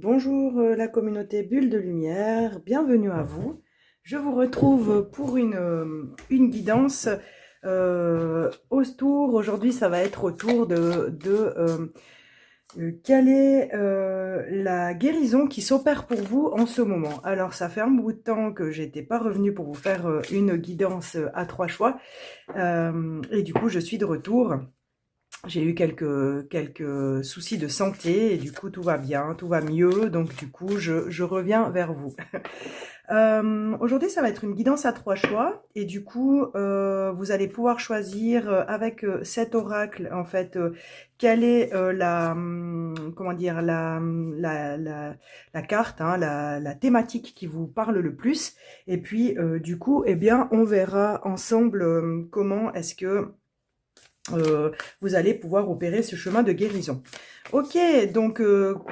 Bonjour la communauté Bulle de Lumière, bienvenue à vous. Je vous retrouve pour une guidance autour. Aujourd'hui ça va être autour de quelle est la guérison qui s'opère pour vous en ce moment. Alors ça fait un bout de temps que j'étais pas revenue pour vous faire une guidance à 3 choix et du coup je suis de retour. J'ai eu quelques soucis de santé et du coup tout va bien, tout va mieux, donc du coup je reviens vers vous. Aujourd'hui ça va être une guidance à 3 choix et du coup vous allez pouvoir choisir avec cet oracle en fait quelle est comment dire la carte, hein, la thématique qui vous parle le plus et puis du coup eh bien on verra ensemble comment est-ce que vous allez pouvoir opérer ce chemin de guérison. Ok, donc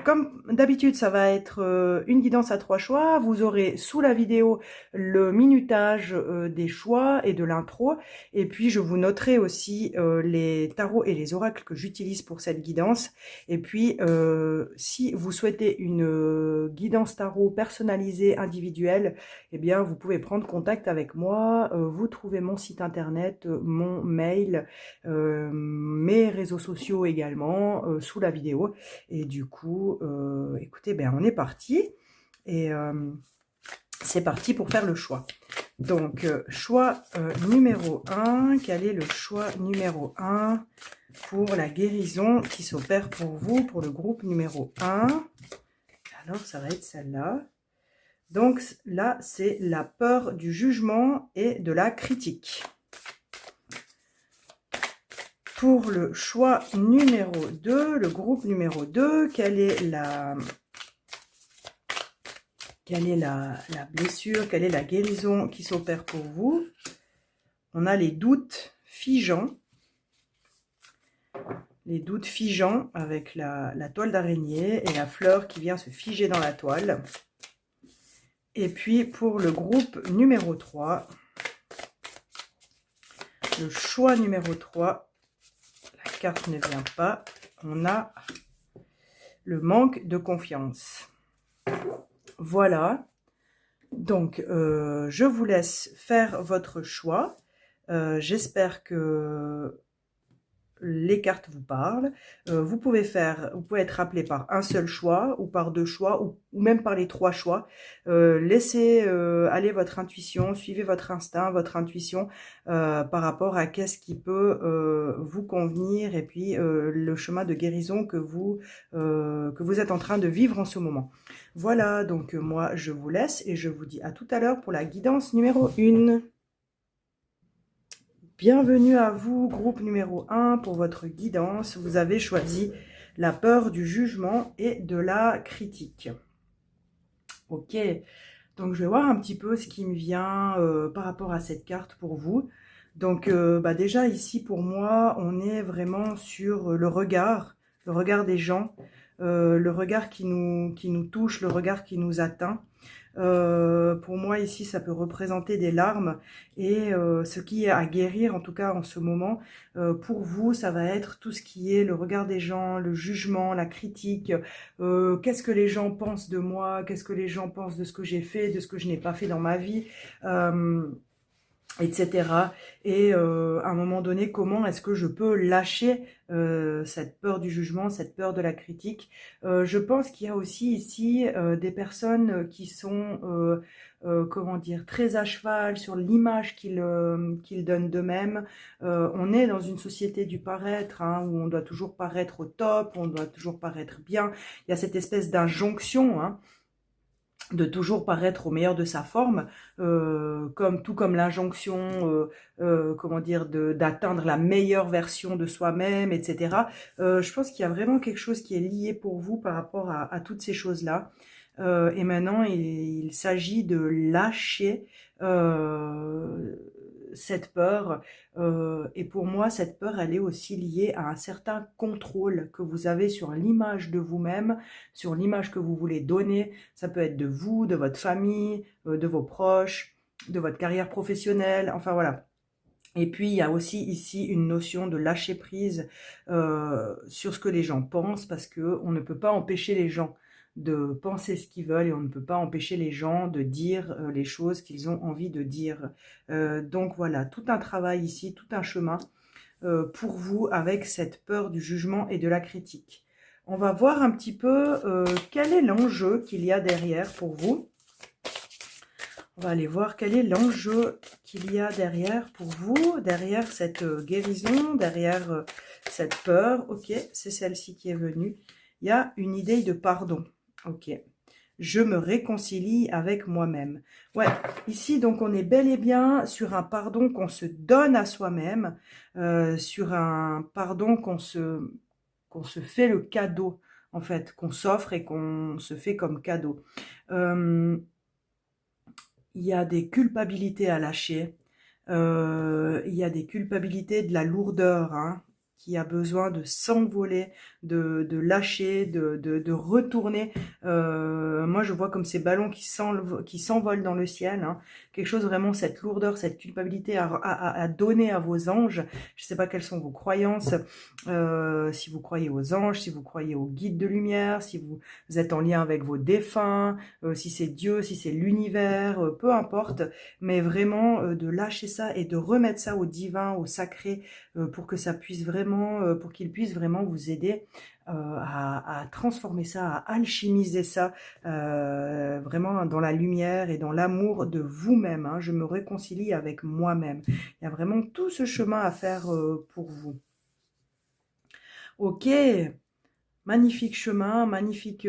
comme d'habitude, ça va être une guidance à 3 choix. Vous aurez sous la vidéo le minutage des choix et de l'intro. Et puis, je vous noterai aussi les tarots et les oracles que j'utilise pour cette guidance. Et puis, si vous souhaitez une guidance tarot personnalisée, individuelle, eh bien, vous pouvez prendre contact avec moi. Vous trouvez mon site internet, mon mail, mes réseaux sociaux également sous la vidéo et du coup écoutez, ben on est parti et c'est parti pour faire le choix. Donc choix numéro 1, quel est le choix numéro 1 pour la guérison qui s'opère pour vous, pour le groupe numéro 1? Alors ça va être celle-là. Donc là c'est la peur du jugement et de la critique. Pour le choix numéro 2, le groupe numéro 2, quelle est la blessure, quelle est la guérison qui s'opère pour vous? On a les doutes figeants. Les doutes figeants avec la toile d'araignée et la fleur qui vient se figer dans la toile. Et puis pour le groupe numéro 3, le choix numéro 3, la carte ne vient pas, on a le manque de confiance. Voilà, donc je vous laisse faire votre choix. J'espère que les cartes vous parlent. Vous pouvez être appelé par un seul choix ou par 2 choix ou même par les 3 choix. Laissez aller votre intuition, suivez votre instinct, votre intuition par rapport à qu'est-ce qui peut vous convenir et puis le chemin de guérison que vous êtes en train de vivre en ce moment. Voilà, donc moi je vous laisse et je vous dis à tout à l'heure pour la guidance numéro 1. Bienvenue à vous, groupe numéro 1 pour votre guidance. Vous avez choisi la peur du jugement et de la critique. Ok, donc je vais voir un petit peu ce qui me vient par rapport à cette carte pour vous. Donc déjà ici pour moi, on est vraiment sur le regard des gens, le regard qui nous touche, le regard qui nous atteint. Pour moi ici ça peut représenter des larmes et ce qui est à guérir en tout cas en ce moment pour vous ça va être tout ce qui est le regard des gens, le jugement, la critique, qu'est-ce que les gens pensent de moi, qu'est-ce que les gens pensent de ce que j'ai fait, de ce que je n'ai pas fait dans ma vie, etc. Et à un moment donné, comment est-ce que je peux lâcher cette peur du jugement, cette peur de la critique? Je pense qu'il y a aussi ici des personnes qui sont, comment dire, très à cheval sur l'image qu'ils donnent d'eux-mêmes. On est dans une société du paraître, hein, où on doit toujours paraître au top, on doit toujours paraître bien. Il y a cette espèce d'injonction, hein, de toujours paraître au meilleur de sa forme, tout comme l'injonction, comment dire, d'atteindre la meilleure version de soi-même, etc. Je pense qu'il y a vraiment quelque chose qui est lié pour vous par rapport à toutes ces choses-là. Et maintenant, il s'agit de lâcher cette peur. Et pour moi, cette peur, elle est aussi liée à un certain contrôle que vous avez sur l'image de vous-même, sur l'image que vous voulez donner. Ça peut être de vous, de votre famille, de vos proches, de votre carrière professionnelle, enfin voilà. Et puis, il y a aussi ici une notion de lâcher prise sur ce que les gens pensent, parce qu'on ne peut pas empêcher les gens de penser ce qu'ils veulent et on ne peut pas empêcher les gens de dire les choses qu'ils ont envie de dire. Donc voilà, tout un travail ici, tout un chemin pour vous avec cette peur du jugement et de la critique. On va voir un petit peu quel est l'enjeu qu'il y a derrière pour vous. On va aller voir quel est l'enjeu qu'il y a derrière pour vous, derrière cette guérison, derrière cette peur. Ok, c'est celle-ci qui est venue. Il y a une idée de pardon. Ok, je me réconcilie avec moi-même. Ouais, ici, donc, on est bel et bien sur un pardon qu'on se donne à soi-même, sur un pardon qu'on se fait le cadeau, en fait, qu'on s'offre et qu'on se fait comme cadeau. Il y a des culpabilités à lâcher, il y a des culpabilités, de la lourdeur, hein, qui a besoin de s'envoler, de lâcher, de retourner. Moi, je vois comme ces ballons qui s'envolent dans le ciel, hein. Quelque chose vraiment, cette lourdeur, cette culpabilité à donner à vos anges. Je ne sais pas quelles sont vos croyances, si vous croyez aux anges, si vous croyez aux guides de lumière, si vous êtes en lien avec vos défunts, si c'est Dieu, si c'est l'univers, peu importe, mais vraiment de lâcher ça et de remettre ça au divin, au sacré, pour que ça puisse vraiment, pour qu'il puisse vraiment vous aider à transformer ça, à alchimiser ça, vraiment dans la lumière et dans l'amour de vous-même, hein. Je me réconcilie avec moi-même. Il y a vraiment tout ce chemin à faire pour vous. Ok, magnifique chemin, magnifique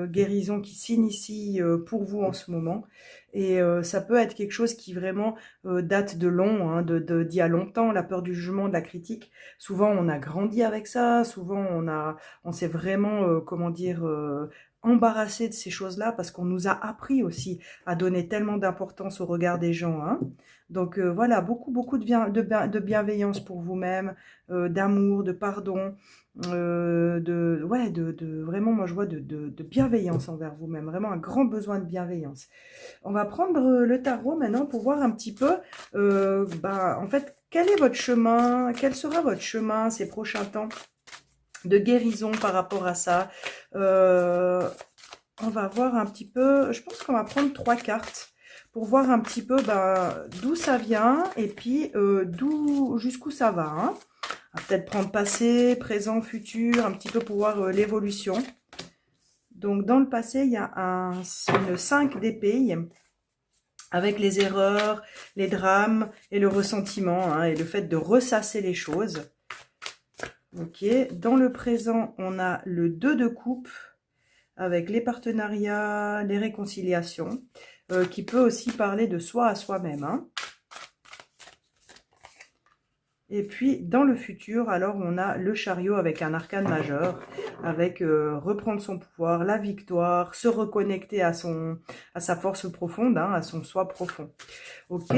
guérison qui s'initie pour vous en ce moment. Et ça peut être quelque chose qui vraiment date de long, hein, d'il y a longtemps, la peur du jugement, de la critique. Souvent, on a grandi avec ça, souvent, on s'est vraiment, comment dire, embarrassé de ces choses-là parce qu'on nous a appris aussi à donner tellement d'importance au regard des gens, hein. Donc voilà, beaucoup, beaucoup de bienveillance pour vous-même, d'amour, de pardon, vraiment, moi je vois de bienveillance envers vous-même, vraiment un grand besoin de bienveillance. On va prendre le tarot maintenant pour voir un petit peu, en fait, quel est votre chemin, quel sera votre chemin ces prochains temps de guérison par rapport à ça. On va voir un petit peu, je pense qu'on va prendre 3 cartes pour voir un petit peu d'où ça vient et puis jusqu'où ça va, hein. On va peut-être prendre passé, présent, futur, un petit peu pour voir l'évolution. Donc, dans le passé, il y a une 5 d'épée avec les erreurs, les drames et le ressentiment, hein, et le fait de ressasser les choses. Ok. Dans le présent, on a le 2 de coupe avec les partenariats, les réconciliations, qui peut aussi parler de soi à soi-même, hein. Et puis, dans le futur, alors, on a le chariot avec un arcane majeur, avec reprendre son pouvoir, la victoire, se reconnecter à sa force profonde, hein, à son soi profond. Ok.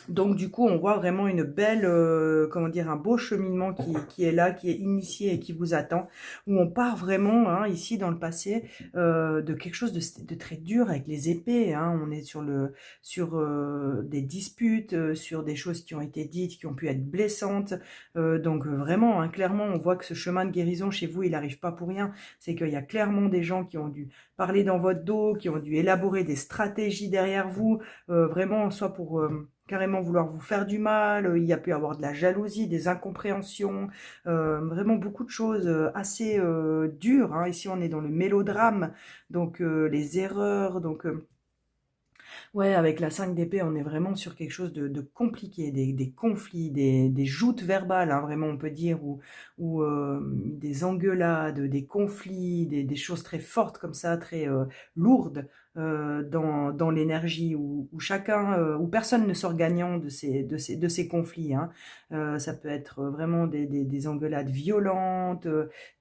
Donc, du coup, on voit vraiment une belle, comment dire, un beau cheminement qui est là, qui est initié et qui vous attend, où on part vraiment, hein, ici, dans le passé, de quelque chose de très dur avec les épées, hein. On est sur des disputes, sur des choses qui ont été dites, qui ont pu être blessantes. Donc, vraiment, hein, clairement, on voit que ce chemin de guérison chez vous, il n'arrive pas pour rien. C'est qu'il y a clairement des gens qui ont dû parler dans votre dos, qui ont dû élaborer des stratégies derrière vous, vraiment, soit pour carrément vouloir vous faire du mal, il y a pu avoir de la jalousie, des incompréhensions, vraiment beaucoup de choses assez dures, hein. Ici, on est dans le mélodrame, donc les erreurs, donc ouais, avec la 5 d'épée, on est vraiment sur quelque chose de compliqué, des conflits, des joutes verbales, hein, vraiment on peut dire, ou des engueulades, des conflits, des choses très fortes comme ça, très lourdes dans l'énergie, où chacun, où personne ne sort gagnant de ces conflits, hein. Ça peut être vraiment des engueulades violentes,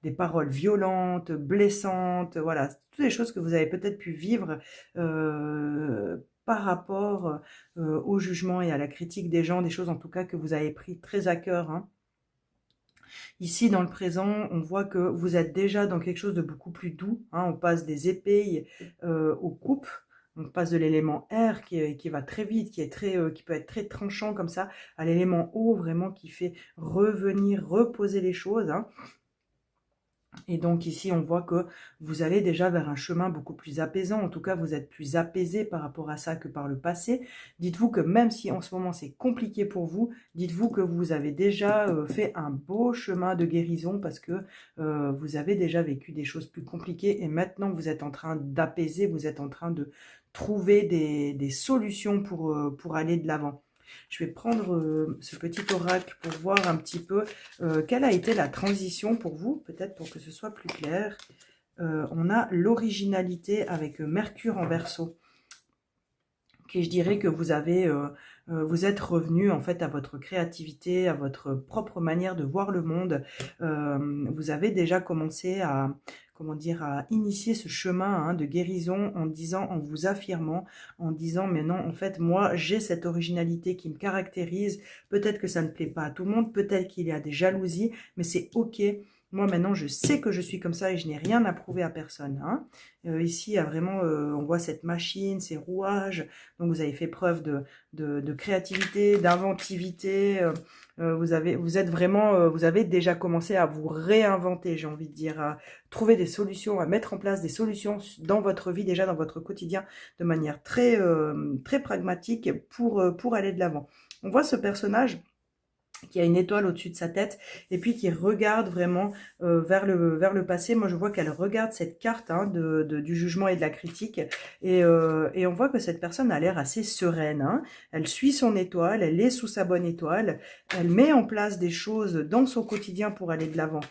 des paroles violentes, blessantes, voilà, toutes les choses que vous avez peut-être pu vivre par rapport au jugement et à la critique des gens, des choses en tout cas que vous avez pris très à cœur, hein. Ici, dans le présent, on voit que vous êtes déjà dans quelque chose de beaucoup plus doux, hein. On passe des épées aux coupes. On passe de l'élément air qui va très vite, qui peut être très tranchant comme ça, à l'élément eau vraiment qui fait revenir, reposer les choses, hein. Et donc ici, on voit que vous allez déjà vers un chemin beaucoup plus apaisant. En tout cas, vous êtes plus apaisé par rapport à ça que par le passé. Dites-vous que même si en ce moment c'est compliqué pour vous, dites-vous que vous avez déjà fait un beau chemin de guérison parce que vous avez déjà vécu des choses plus compliquées et maintenant vous êtes en train d'apaiser, vous êtes en train de trouver des solutions pour aller de l'avant. Je vais prendre ce petit oracle pour voir un petit peu quelle a été la transition pour vous, peut-être pour que ce soit plus clair. On a l'originalité avec Mercure en Verseau. Okay, je dirais que vous êtes revenu en fait à votre créativité, à votre propre manière de voir le monde. Vous avez déjà commencé à, comment dire, à initier ce chemin de guérison en disant, en vous affirmant, en disant mais non, en fait moi j'ai cette originalité qui me caractérise. Peut-être que ça ne plaît pas à tout le monde, peut-être qu'il y a des jalousies, mais c'est ok. Moi maintenant je sais que je suis comme ça et je n'ai rien à prouver à personne. Ici il y a vraiment, on voit cette machine, ces rouages. Donc vous avez fait preuve de créativité, d'inventivité. Vous êtes vraiment, vous avez déjà commencé à vous réinventer, j'ai envie de dire, à trouver des solutions, à mettre en place des solutions dans votre vie, déjà dans votre quotidien, de manière très pragmatique pour aller de l'avant. On voit ce personnage qui a une étoile au-dessus de sa tête et puis qui regarde vraiment vers le passé. Moi, je vois qu'elle regarde cette carte du jugement et de la critique et on voit que cette personne a l'air assez sereine. Elle suit son étoile, elle est sous sa bonne étoile, elle met en place des choses dans son quotidien pour aller de l'avant.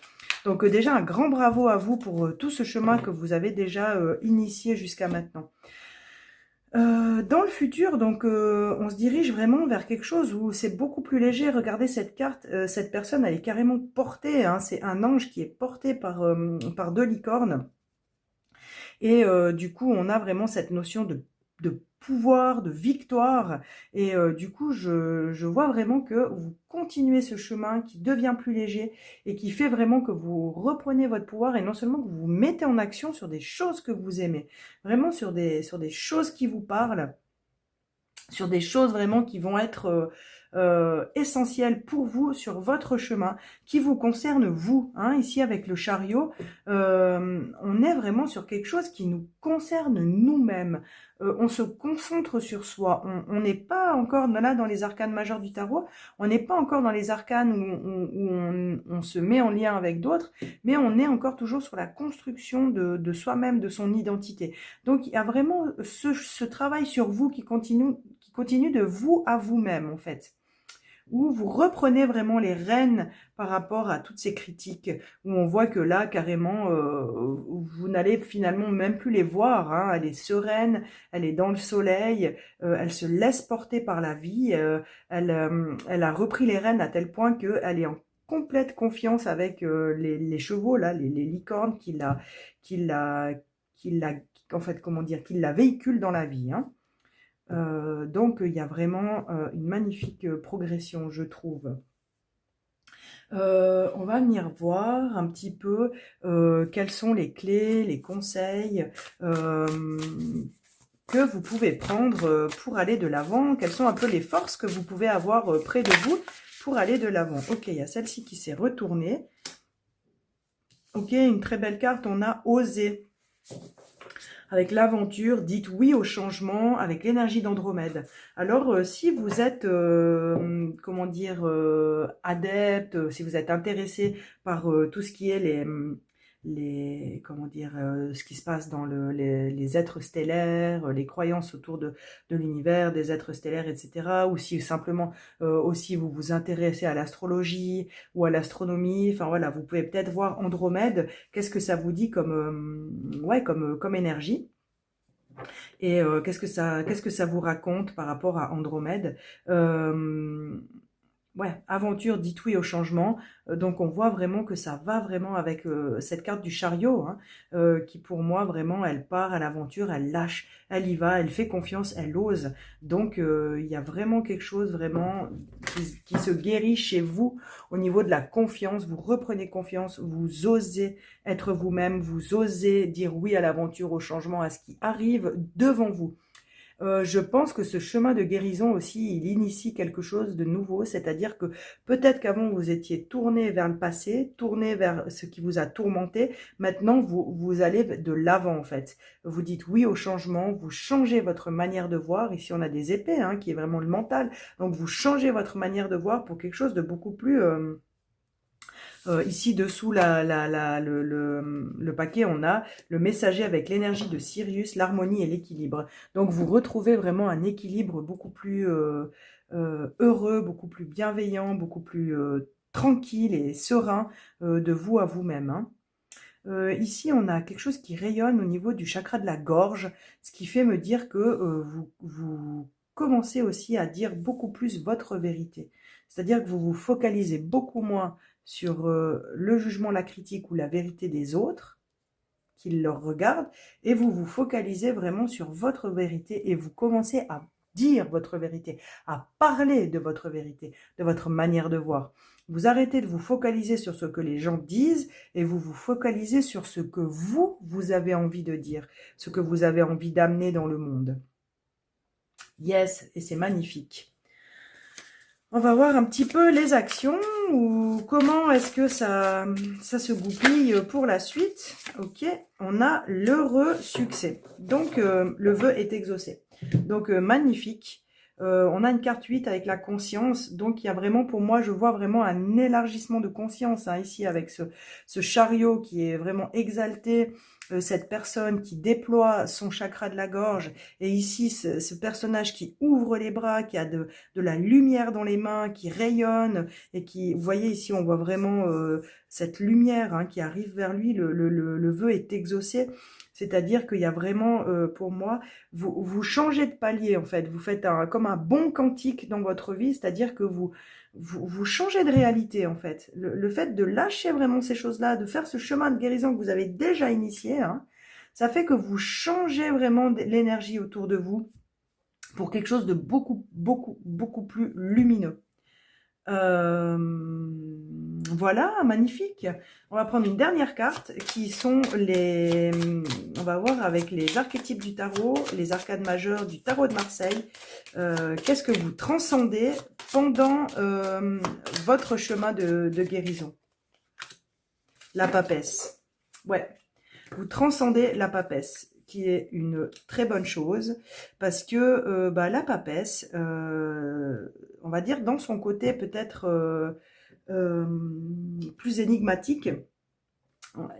Donc déjà, un grand bravo à vous pour tout ce chemin que vous avez déjà initié jusqu'à maintenant. Dans le futur, donc, on se dirige vraiment vers quelque chose où c'est beaucoup plus léger. Regardez cette carte, cette personne, elle est carrément portée. C'est un ange qui est porté par deux licornes. Et du coup, on a vraiment cette notion de pouvoir, de victoire. Et du coup, je vois vraiment que vous continuez ce chemin qui devient plus léger et qui fait vraiment que vous reprenez votre pouvoir et non seulement que vous vous mettez en action sur des choses que vous aimez, vraiment sur des choses qui vous parlent, sur des choses vraiment qui vont être essentielles pour vous sur votre chemin, qui vous concerne vous. Ici avec le chariot, on est vraiment sur quelque chose qui nous concerne nous-mêmes. On se concentre sur soi. On n'est pas encore là dans les arcanes majeures du tarot. On n'est pas encore dans les arcanes où on se met en lien avec d'autres, mais on est encore toujours sur la construction de soi-même, de son identité. Donc il y a vraiment ce travail sur vous qui continue de vous à vous-même en fait, où vous reprenez vraiment les rênes par rapport à toutes ces critiques, où on voit que là, carrément, vous n'allez finalement même plus les voir. Elle est sereine, elle est dans le soleil, elle se laisse porter par la vie, elle a repris les rênes à tel point qu'elle est en complète confiance avec les chevaux, là, les licornes en fait, comment dire, qui la véhiculent dans la vie. Donc il y a vraiment une magnifique progression, je trouve. On va venir voir un petit peu quelles sont les clés, les conseils que vous pouvez prendre pour aller de l'avant, quelles sont un peu les forces que vous pouvez avoir près de vous pour aller de l'avant. Ok, il y a celle-ci qui s'est retournée. Ok, une très belle carte, on a osé. Avec l'aventure, dites oui au changement, avec l'énergie d'Andromède. Alors, si vous êtes, comment dire, adepte, si vous êtes intéressé par tout ce qui est comment dire, ce qui se passe dans les êtres stellaires, les croyances autour de l'univers, des êtres stellaires, etc. Ou si simplement aussi vous vous intéressez à l'astrologie ou à l'astronomie, enfin voilà, vous pouvez peut-être voir Andromède, qu'est-ce que ça vous dit comme énergie. Et qu'est-ce que ça vous raconte par rapport à Andromède? Ouais, aventure, dites oui au changement. Donc on voit vraiment que ça va vraiment avec cette carte du chariot, qui pour moi vraiment, elle part à l'aventure, elle lâche, elle y va, elle fait confiance, elle ose. Donc il y a vraiment quelque chose vraiment qui se guérit chez vous au niveau de la confiance. Vous reprenez confiance, vous osez être vous-même, vous osez dire oui à l'aventure, au changement, à ce qui arrive devant vous. Je pense que ce chemin de guérison aussi, il initie quelque chose de nouveau, c'est-à-dire que peut-être qu'avant vous étiez tourné vers le passé, tourné vers ce qui vous a tourmenté, maintenant vous allez de l'avant en fait. Vous dites oui au changement, vous changez votre manière de voir, ici on a des épées, hein, qui est vraiment le mental, donc vous changez votre manière de voir pour quelque chose de beaucoup plus... ici dessous le paquet, on a le messager avec l'énergie de Sirius, l'harmonie et l'équilibre. Donc vous retrouvez vraiment un équilibre beaucoup plus heureux, beaucoup plus bienveillant, beaucoup plus tranquille et serein de vous à vous-même, hein. Ici, on a quelque chose qui rayonne au niveau du chakra de la gorge, ce qui fait me dire que vous commencez aussi à dire beaucoup plus votre vérité. C'est-à-dire que vous vous focalisez beaucoup moins sur le jugement, la critique ou la vérité des autres, qui leur regardent, et vous vous focalisez vraiment sur votre vérité et vous commencez à dire votre vérité, à parler de votre vérité, de votre manière de voir. Vous arrêtez de vous focaliser sur ce que les gens disent et vous vous focalisez sur ce que vous avez envie de dire, ce que vous avez envie d'amener dans le monde. Yes, et c'est magnifique. On va voir un petit peu les actions ou comment est-ce que ça se goupille pour la suite. Ok, on a l'heureux succès. Donc, le vœu est exaucé. Donc, magnifique. On a une carte 8 avec la conscience. Donc, il y a vraiment, pour moi, je vois vraiment un élargissement de conscience, hein, ici avec ce chariot qui est vraiment exalté. Cette personne qui déploie son chakra de la gorge. Et ici, ce personnage qui ouvre les bras, qui a de la lumière dans les mains, qui rayonne. Et qui, vous voyez ici, on voit vraiment cette lumière, hein, qui arrive vers lui. Le vœu est exaucé. C'est-à-dire qu'il y a vraiment, pour moi, vous changez de palier en fait. Vous faites comme un bon quantique dans votre vie, c'est-à-dire que vous changez de réalité en fait. Le fait de lâcher vraiment ces choses-là, de faire ce chemin de guérison que vous avez déjà initié, hein, ça fait que vous changez vraiment l'énergie autour de vous pour quelque chose de beaucoup, beaucoup, beaucoup plus lumineux. Voilà, magnifique. On va prendre une dernière carte qui sont les... On va voir avec les archétypes du tarot, les arcades majeures du tarot de Marseille. Qu'est-ce que vous transcendez pendant votre chemin de guérison? La papesse. Ouais, vous transcendez la papesse, qui est une très bonne chose, parce que la papesse, on va dire dans son côté peut-être plus énigmatique,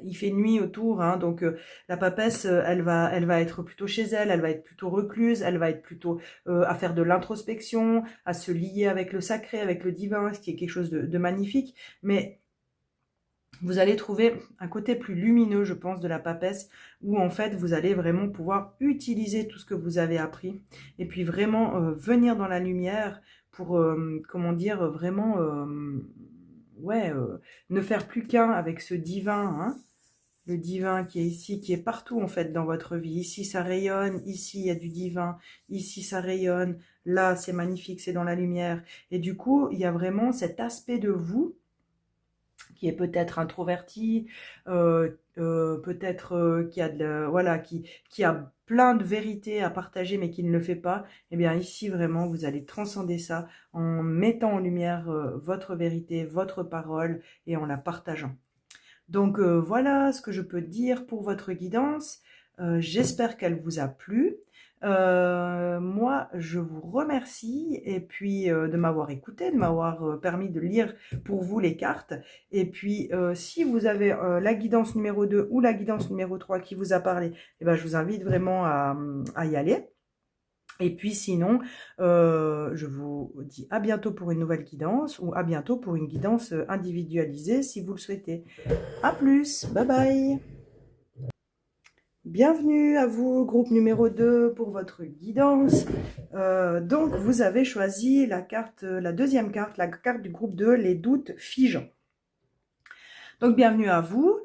il fait nuit autour, hein, donc la papesse, elle va être plutôt chez elle, elle va être plutôt recluse, elle va être plutôt à faire de l'introspection, à se lier avec le sacré, avec le divin, ce qui est quelque chose de magnifique, mais vous allez trouver un côté plus lumineux, je pense, de la papesse, où en fait, vous allez vraiment pouvoir utiliser tout ce que vous avez appris, et puis vraiment venir dans la lumière pour, comment dire, vraiment, ouais, ne faire plus qu'un avec ce divin, hein, le divin qui est ici, qui est partout en fait dans votre vie. Ici, ça rayonne, ici, il y a du divin, ici, ça rayonne, là, c'est magnifique, c'est dans la lumière. Et du coup, il y a vraiment cet aspect de vous qui est peut-être introverti, peut-être qui a voilà, qui a plein de vérités à partager mais qui ne le fait pas. Eh bien ici vraiment vous allez transcender ça en mettant en lumière votre vérité, votre parole et en la partageant. Donc voilà ce que je peux dire pour votre guidance. J'espère qu'elle vous a plu. Moi, je vous remercie et puis de m'avoir écouté, de m'avoir permis de lire pour vous les cartes. Et puis, si vous avez la guidance numéro 2 ou la guidance numéro 3 qui vous a parlé, eh ben, je vous invite vraiment à y aller. Et puis sinon, je vous dis à bientôt pour une nouvelle guidance ou à bientôt pour une guidance individualisée si vous le souhaitez. À plus, bye bye. Bienvenue à vous, groupe numéro 2 pour votre guidance. Donc vous avez choisi la carte, la deuxième carte, la carte du groupe 2, les doutes figeants. Donc bienvenue à vous.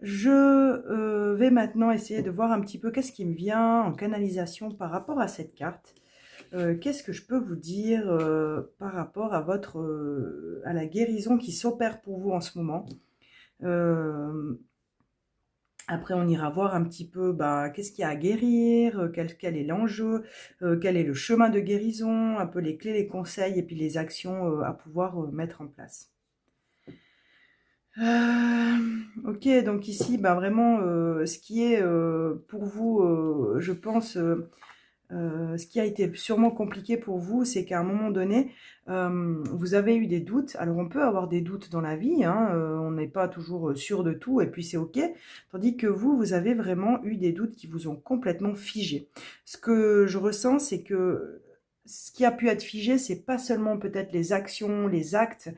Je vais maintenant essayer de voir un petit peu qu'est-ce qui me vient en canalisation par rapport à cette carte. Qu'est-ce que je peux vous dire par rapport à à la guérison qui s'opère pour vous en ce moment. Après, on ira voir un petit peu bah, qu'est-ce qu'il y a à guérir, quel est l'enjeu, quel est le chemin de guérison, un peu les clés, les conseils et puis les actions à pouvoir mettre en place. Ok, donc ici, bah, vraiment, ce qui est pour vous, je pense, ce qui a été sûrement compliqué pour vous, c'est qu'à un moment donné, vous avez eu des doutes. Alors, on peut avoir des doutes dans la vie, hein, on n'est pas toujours sûr de tout, et puis c'est ok. Tandis que vous avez vraiment eu des doutes qui vous ont complètement figé. Ce que je ressens, c'est que ce qui a pu être figé, c'est pas seulement peut-être les actions, les actes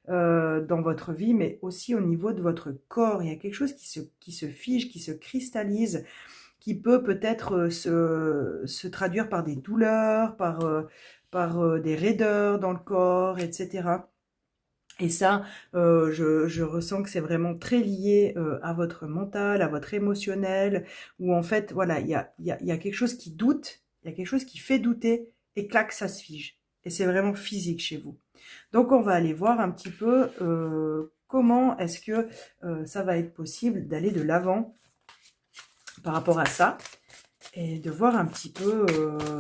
dans votre vie, mais aussi au niveau de votre corps. Il y a quelque chose qui se fige, qui se cristallise, qui peut peut-être se traduire par des douleurs, par des raideurs dans le corps, etc. Et ça, je ressens que c'est vraiment très lié à votre mental, à votre émotionnel, où en fait, voilà, il y a quelque chose qui doute, il y a quelque chose qui fait douter, et clac, ça se fige. Et c'est vraiment physique chez vous. Donc, on va aller voir un petit peu comment est-ce que ça va être possible d'aller de l'avant par rapport à ça et de voir un petit peu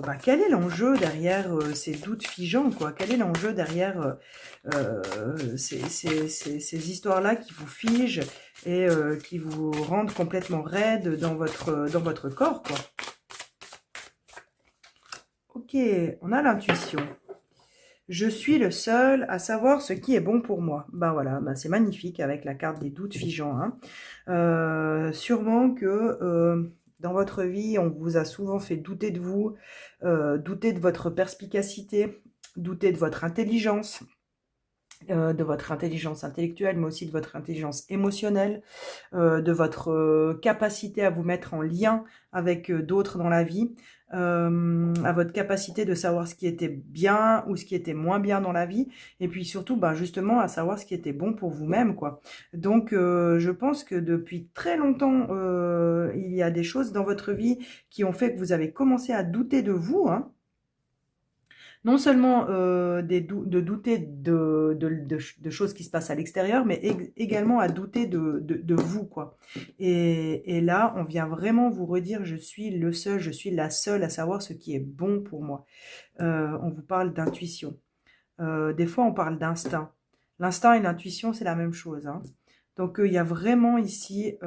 bah, quel est l'enjeu derrière ces doutes figeants, quoi. Quel est l'enjeu derrière ces histoires-là qui vous figent et qui vous rendent complètement raide dans votre corps, quoi. Ok, on a l'intuition. Je suis le seul à savoir ce qui est bon pour moi. Ben voilà, ben c'est magnifique avec la carte des doutes figeants, hein. Sûrement que dans votre vie, on vous a souvent fait douter de vous, douter de votre perspicacité, douter de votre intelligence intellectuelle, mais aussi de votre intelligence émotionnelle, de votre capacité à vous mettre en lien avec d'autres dans la vie, à votre capacité de savoir ce qui était bien ou ce qui était moins bien dans la vie, et puis surtout, bah, justement, à savoir ce qui était bon pour vous-même, quoi. Donc, je pense que depuis très longtemps, il y a des choses dans votre vie qui ont fait que vous avez commencé à douter de vous, hein. Non seulement de douter de choses qui se passent à l'extérieur, mais également à douter de vous, quoi. Et là, on vient vraiment vous redire, je suis le seul, je suis la seule à savoir ce qui est bon pour moi. On vous parle d'intuition. Des fois, on parle d'instinct. L'instinct et l'intuition, c'est la même chose, hein. Donc, il y a vraiment ici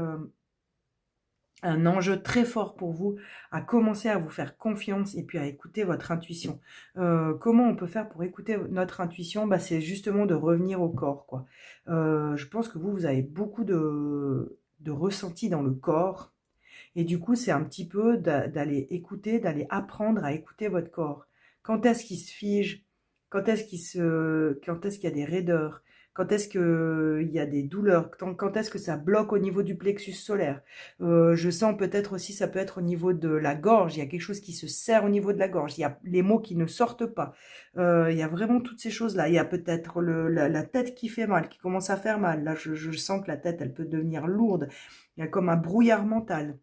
un enjeu très fort pour vous, à commencer à vous faire confiance et puis à écouter votre intuition. Comment on peut faire pour écouter notre intuition? Bah, c'est justement de revenir au corps, quoi. Je pense que vous avez beaucoup de ressenti dans le corps. Et du coup, c'est un petit peu d'aller écouter, d'aller apprendre à écouter votre corps. Quand est-ce qu'il se fige? Quand est-ce qu'il y a des raideurs? Quand est-ce qu'il y a des douleurs? Quand est-ce que ça bloque au niveau du plexus solaire? Je sens peut-être aussi, ça peut être au niveau de la gorge. Il y a quelque chose qui se serre au niveau de la gorge. Il y a les mots qui ne sortent pas. Il y a vraiment toutes ces choses-là. Il y a peut-être la tête qui fait mal, qui commence à faire mal. Là, je sens que la tête, elle peut devenir lourde. Il y a comme un brouillard mental.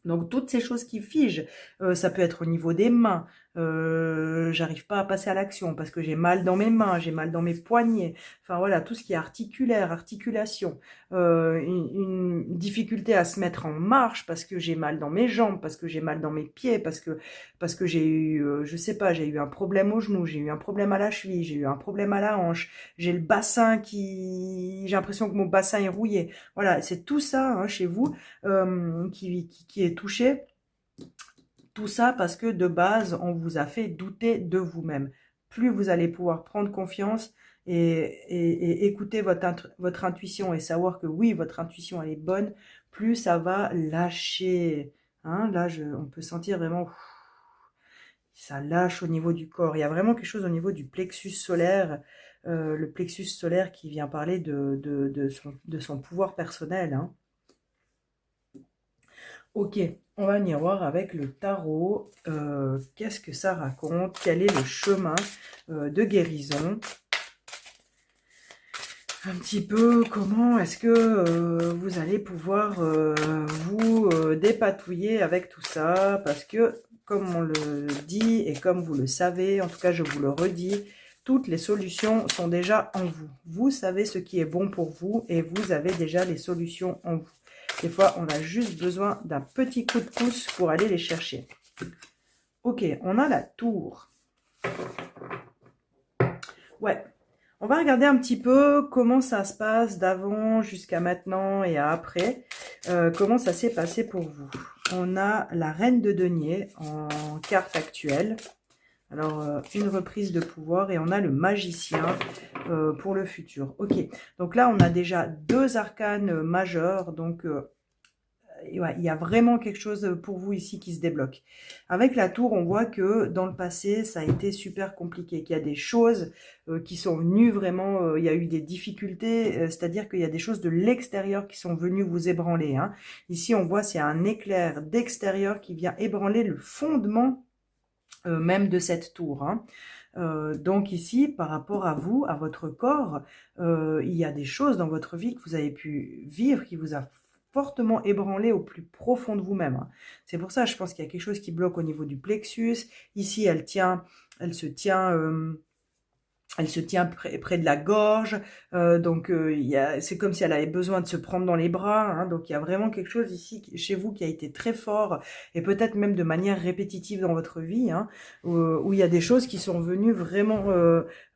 Donc toutes ces choses qui figent, ça peut être au niveau des mains, j'arrive pas à passer à l'action parce que j'ai mal dans mes mains, j'ai mal dans mes poignets, enfin voilà, tout ce qui est articulaire, articulation, une difficulté à se mettre en marche parce que j'ai mal dans mes jambes, parce que j'ai mal dans mes pieds, parce que j'ai eu, je sais pas, j'ai eu un problème au genou, j'ai eu un problème à la cheville, j'ai eu un problème à la hanche, j'ai le bassin j'ai l'impression que mon bassin est rouillé. Voilà, c'est tout ça hein, chez vous qui est touché. Tout ça parce que de base, on vous a fait douter de vous-même. Plus vous allez pouvoir prendre confiance et écouter votre intuition et savoir que oui, votre intuition elle est bonne, plus ça va lâcher. Hein, là, on peut sentir vraiment ça lâche au niveau du corps. Il y a vraiment quelque chose au niveau du plexus solaire, le plexus solaire qui vient parler de son pouvoir personnel. Hein. Ok, on va venir voir avec le tarot. Qu'est-ce que ça raconte? Quel est le chemin de guérison? Un petit peu comment est-ce que vous allez pouvoir vous dépatouiller avec tout ça? Parce que, comme on le dit et comme vous le savez, en tout cas je vous le redis, toutes les solutions sont déjà en vous. Vous savez ce qui est bon pour vous et vous avez déjà les solutions en vous. Des fois, on a juste besoin d'un petit coup de pouce pour aller les chercher. Ok, on a la tour. Ouais, on va regarder un petit peu comment ça se passe d'avant jusqu'à maintenant et à après. Comment ça s'est passé pour vous. On a la reine de denier en carte actuelle. Alors, une reprise de pouvoir et on a le magicien pour le futur. Ok, donc là, on a déjà 2 arcanes majeurs. Donc, ouais, il y a vraiment quelque chose pour vous ici qui se débloque. Avec la tour, on voit que dans le passé, ça a été super compliqué, qu'il y a des choses qui sont venues vraiment, il y a eu des difficultés, c'est-à-dire qu'il y a des choses de l'extérieur qui sont venues vous ébranler. Hein. Ici, on voit c'est un éclair d'extérieur qui vient ébranler le fondement même de cette tour. Hein. Donc ici, par rapport à vous, à votre corps, il y a des choses dans votre vie que vous avez pu vivre qui vous a fortement ébranlé au plus profond de vous-même. Hein. C'est pour ça, je pense qu'il y a quelque chose qui bloque au niveau du plexus. Ici, elle se tient près de la gorge, donc c'est comme si elle avait besoin de se prendre dans les bras, hein, donc il y a vraiment quelque chose ici chez vous qui a été très fort, et peut-être même de manière répétitive dans votre vie, hein, où il y a des choses qui sont venues vraiment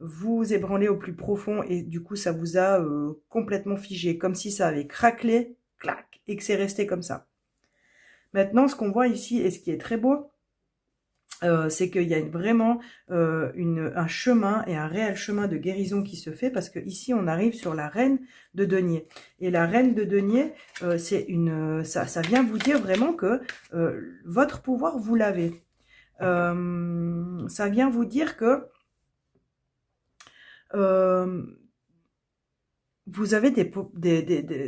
vous ébranler au plus profond, et du coup ça vous a complètement figé, comme si ça avait craquelé, clac, et que c'est resté comme ça. Maintenant, ce qu'on voit ici, et ce qui est très beau, c'est qu'il y a vraiment un chemin et un réel chemin de guérison qui se fait, parce que ici on arrive sur la reine de denier, et la reine de denier ça vient vous dire vraiment que votre pouvoir vous l'avez. Ça vient vous dire que vous avez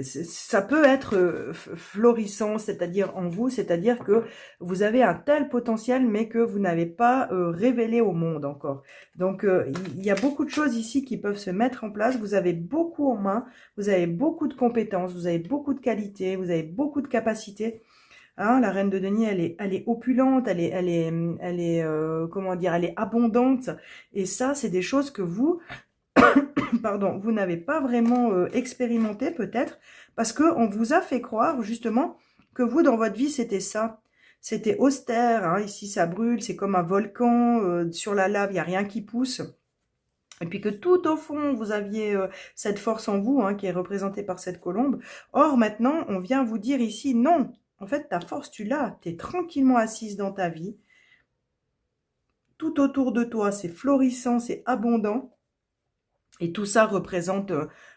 ça peut être florissant, c'est-à-dire en vous, c'est-à-dire que vous avez un tel potentiel, mais que vous n'avez pas révélé au monde encore. Donc, il y a beaucoup de choses ici qui peuvent se mettre en place. Vous avez beaucoup en main, vous avez beaucoup de compétences, vous avez beaucoup de qualités, vous avez beaucoup de capacités. Hein, la reine de denier, elle est opulente, comment dire, elle est abondante. Et ça, c'est des choses que vous, pardon, vous n'avez pas vraiment expérimenté peut-être, parce qu'on vous a fait croire justement que vous, dans votre vie, c'était ça. C'était austère, hein, ici ça brûle, c'est comme un volcan, sur la lave, il n'y a rien qui pousse. Et puis que tout au fond, vous aviez cette force en vous, hein, qui est représentée par cette colombe. Or, maintenant, on vient vous dire ici, non, en fait, ta force, tu l'as, tu es tranquillement assise dans ta vie. Tout autour de toi, c'est florissant, c'est abondant. Et tout ça représente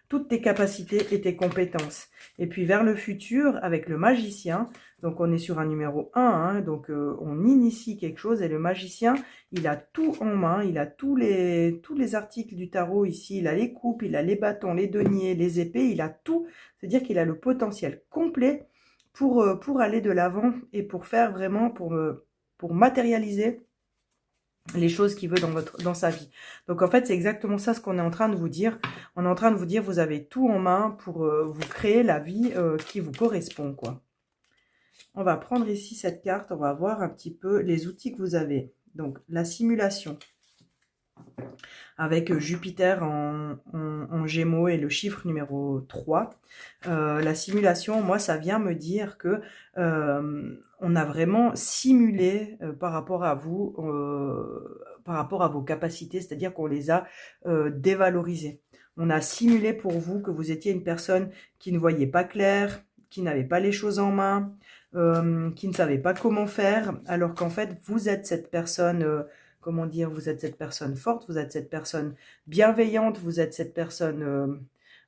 toutes tes capacités et tes compétences. Et puis vers le futur, avec le magicien, donc on est sur un numéro 1, hein, donc on initie quelque chose, et le magicien, il a tout en main, il a tous les articles du tarot ici, il a les coupes, il a les bâtons, les deniers, les épées, il a tout, c'est-à-dire qu'il a le potentiel complet pour aller de l'avant et pour faire vraiment, pour matérialiser les choses qu'il veut dans sa vie. Donc en fait, c'est exactement ça ce qu'on est en train de vous dire. On est en train de vous dire, vous avez tout en main pour vous créer la vie qui vous correspond, quoi. On va prendre ici cette carte, on va voir un petit peu les outils que vous avez. Donc la simulation, avec Jupiter en Gémeaux et le chiffre numéro 3. La simulation, moi, ça vient me dire que on a vraiment simulé par rapport à vous, par rapport à vos capacités, c'est-à-dire qu'on les a dévalorisées. On a simulé pour vous que vous étiez une personne qui ne voyait pas clair, qui n'avait pas les choses en main, qui ne savait pas comment faire, alors qu'en fait, vous êtes cette personne... comment dire, vous êtes cette personne forte, vous êtes cette personne bienveillante, vous êtes cette personne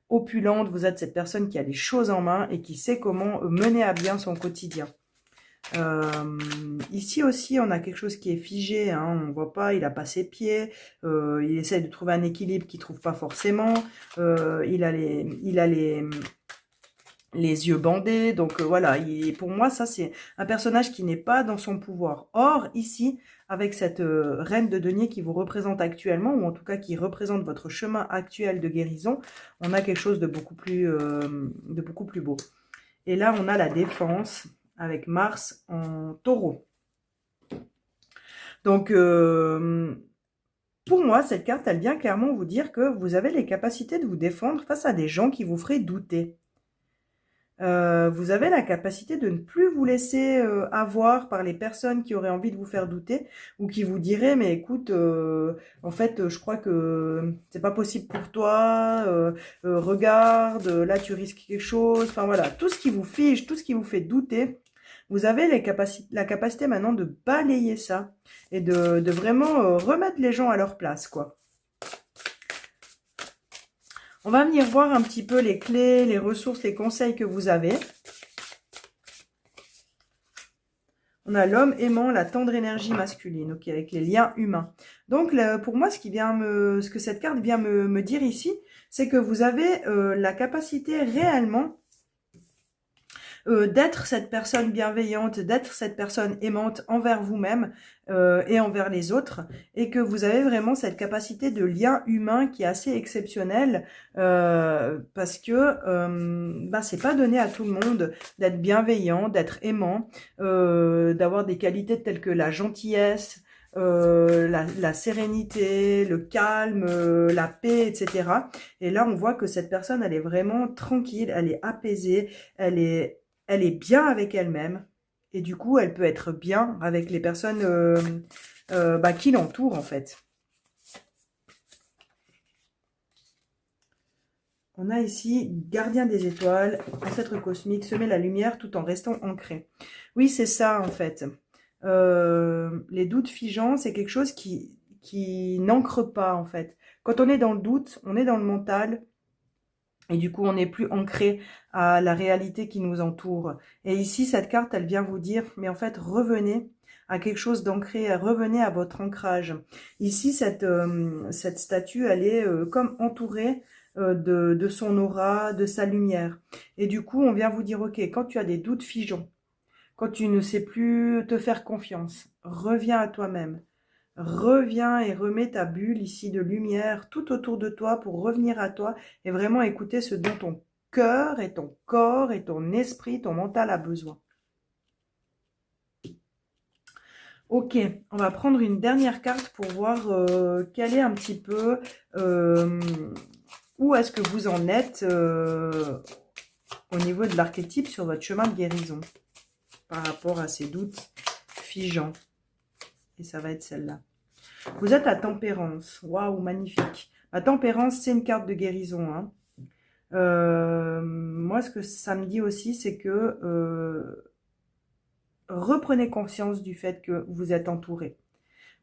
opulente, vous êtes cette personne qui a les choses en main et qui sait comment mener à bien son quotidien. Ici aussi, on a quelque chose qui est figé, hein, on ne voit pas, il n'a pas ses pieds, il essaie de trouver un équilibre qu'il ne trouve pas forcément, il a les yeux bandés, donc voilà, pour moi, ça c'est un personnage qui n'est pas dans son pouvoir. Or, ici, avec cette reine de denier qui vous représente actuellement, ou en tout cas qui représente votre chemin actuel de guérison, on a quelque chose de beaucoup plus beau. Et là, on a la défense, avec Mars en taureau. Donc, pour moi, cette carte, elle vient clairement vous dire que vous avez les capacités de vous défendre face à des gens qui vous feraient douter. Vous avez la capacité de ne plus vous laisser avoir par les personnes qui auraient envie de vous faire douter ou qui vous diraient mais écoute en fait je crois que c'est pas possible pour toi, regarde là tu risques quelque chose, enfin voilà, tout ce qui vous fige, tout ce qui vous fait douter, vous avez la capacité maintenant de balayer ça et de vraiment remettre les gens à leur place quoi. On va venir voir un petit peu les clés, les ressources, les conseils que vous avez. On a l'homme aimant, la tendre énergie masculine, ok, avec les liens humains. Donc, pour moi, ce que cette carte vient me dire ici, c'est que vous avez la capacité réellement d'être cette personne bienveillante, d'être cette personne aimante envers vous-même et envers les autres, et que vous avez vraiment cette capacité de lien humain qui est assez exceptionnelle, parce que c'est pas donné à tout le monde d'être bienveillant, d'être aimant, d'avoir des qualités telles que la gentillesse, la sérénité, le calme, la paix, etc. Et là, on voit que cette personne, elle est vraiment tranquille, elle est apaisée, elle est bien avec elle-même. Et du coup, elle peut être bien avec les personnes qui l'entourent, en fait. On a ici gardien des étoiles, ancêtre cosmique, semer la lumière tout en restant ancré. Oui, c'est ça, en fait. Les doutes figeants, c'est quelque chose qui n'ancre pas, en fait. Quand on est dans le doute, on est dans le mental, et du coup, on n'est plus ancré à la réalité qui nous entoure. Et ici, cette carte, elle vient vous dire, mais en fait, revenez à quelque chose d'ancré, revenez à votre ancrage. Ici, cette statue, elle est comme entourée de son aura, de sa lumière. Et du coup, on vient vous dire, ok, quand tu as des doutes figeants, quand tu ne sais plus te faire confiance, reviens à toi-même. Reviens et remets ta bulle ici de lumière tout autour de toi pour revenir à toi et vraiment écouter ce dont ton cœur et ton corps et ton esprit, ton mental a besoin. Ok, on va prendre une dernière carte pour voir quel est un petit peu où est-ce que vous en êtes au niveau de l'archétype sur votre chemin de guérison par rapport à ces doutes figeants. Et ça va être celle-là. Vous êtes à Tempérance. Waouh, magnifique. La Tempérance, c'est une carte de guérison. Hein. Moi, ce que ça me dit aussi, c'est que reprenez conscience du fait que vous êtes entouré.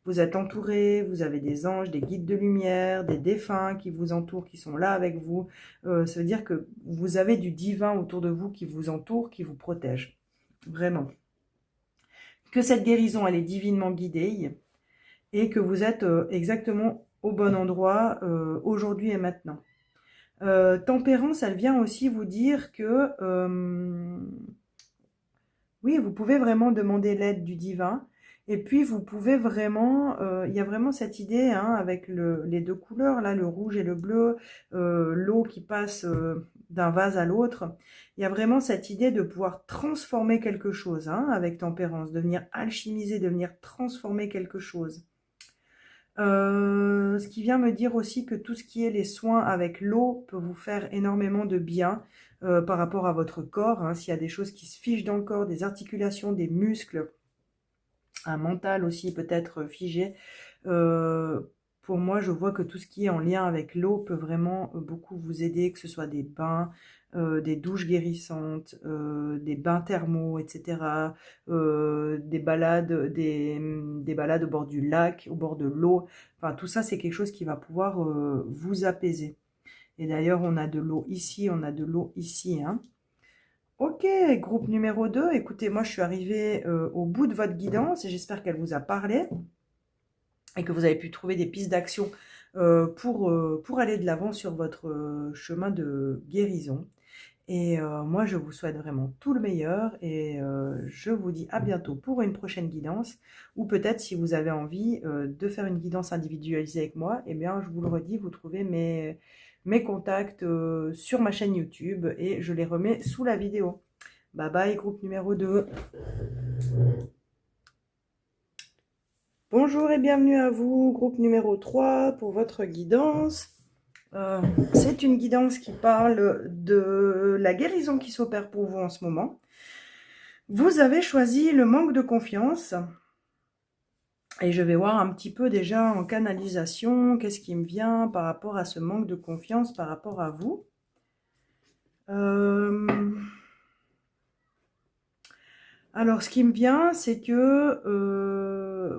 Vous êtes entouré, vous avez des anges, des guides de lumière, des défunts qui vous entourent, qui sont là avec vous. Ça veut dire que vous avez du divin autour de vous qui vous entoure, qui vous protège. Vraiment. Que cette guérison, elle est divinement guidée et que vous êtes exactement au bon endroit aujourd'hui et maintenant. Tempérance, elle vient aussi vous dire que oui, vous pouvez vraiment demander l'aide du divin. Et puis, vous pouvez vraiment, il y a vraiment cette idée hein, avec les deux couleurs, là, le rouge et le bleu, l'eau qui passe d'un vase à l'autre. Il y a vraiment cette idée de pouvoir transformer quelque chose hein, avec tempérance, de venir alchimiser, de venir transformer quelque chose. Ce qui vient me dire aussi que tout ce qui est les soins avec l'eau peut vous faire énormément de bien par rapport à votre corps. Hein, s'il y a des choses qui se figent dans le corps, des articulations, des muscles, un mental aussi peut-être figé. Pour moi, je vois que tout ce qui est en lien avec l'eau peut vraiment beaucoup vous aider, que ce soit des bains, des douches guérissantes, des bains thermaux, etc. Des balades au bord du lac, au bord de l'eau. Enfin, tout ça, c'est quelque chose qui va pouvoir vous apaiser. Et d'ailleurs, on a de l'eau ici, on a de l'eau ici. Hein. Ok, groupe numéro 2. Écoutez, moi, je suis arrivée au bout de votre guidance et j'espère qu'elle vous a parlé et que vous avez pu trouver des pistes d'action pour aller de l'avant sur votre chemin de guérison. Et moi, je vous souhaite vraiment tout le meilleur et je vous dis à bientôt pour une prochaine guidance ou peut-être si vous avez envie de faire une guidance individualisée avec moi, eh bien, je vous le redis, vous trouvez mes contacts sur ma chaîne YouTube et je les remets sous la vidéo. Bye bye, groupe numéro 2. Bonjour et bienvenue à vous, groupe numéro 3 pour votre guidance. C'est une guidance qui parle de la guérison qui s'opère pour vous en ce moment. Vous avez choisi le manque de confiance. Et je vais voir un petit peu déjà en canalisation, qu'est-ce qui me vient par rapport à ce manque de confiance par rapport à vous. Alors, ce qui me vient, c'est que